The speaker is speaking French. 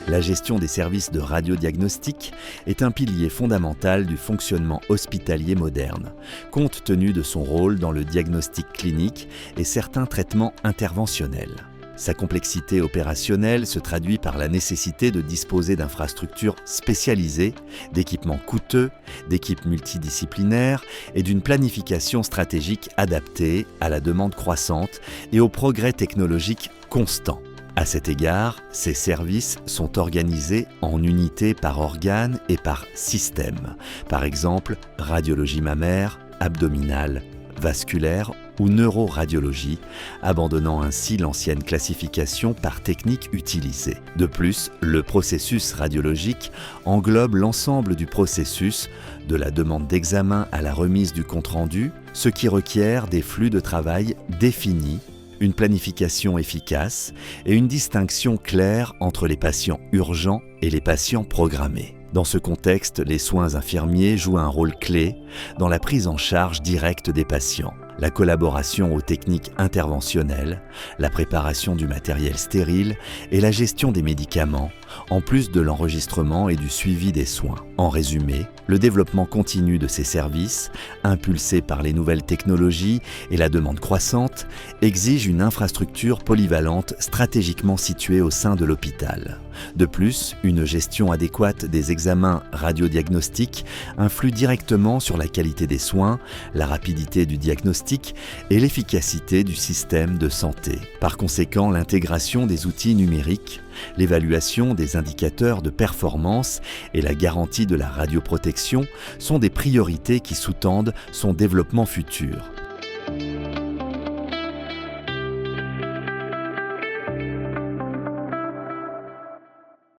La gestion des services de radiodiagnostic est un pilier fondamental du fonctionnement hospitalier moderne, compte tenu de son rôle dans le diagnostic clinique et certains traitements interventionnels. Sa complexité opérationnelle se traduit par la nécessité de disposer d'infrastructures spécialisées, d'équipements coûteux, d'équipes multidisciplinaires et d'une planification stratégique adaptée à la demande croissante et aux progrès technologiques constants. À cet égard, ces services sont organisés en unités par organe et par système, par exemple radiologie mammaire, abdominale, vasculaire ou neuroradiologie, abandonnant ainsi l'ancienne classification par technique utilisée. De plus, le processus radiologique englobe l'ensemble du processus, de la demande d'examen à la remise du compte-rendu, ce qui requiert des flux de travail définis, une planification efficace et une distinction claire entre les patients urgents et les patients programmés. Dans ce contexte, les soins infirmiers jouent un rôle clé dans la prise en charge directe des patients. La collaboration aux techniques interventionnelles, la préparation du matériel stérile et la gestion des médicaments, en plus de l'enregistrement et du suivi des soins. En résumé, le développement continu de ces services, impulsé par les nouvelles technologies et la demande croissante, exige une infrastructure polyvalente stratégiquement située au sein de l'hôpital. De plus, une gestion adéquate des examens radiodiagnostiques influe directement sur la qualité des soins, la rapidité du diagnostic et l'efficacité du système de santé. Par conséquent, l'intégration des outils numériques, l'évaluation des indicateurs de performance et la garantie de la radioprotection sont des priorités qui sous-tendent son développement futur.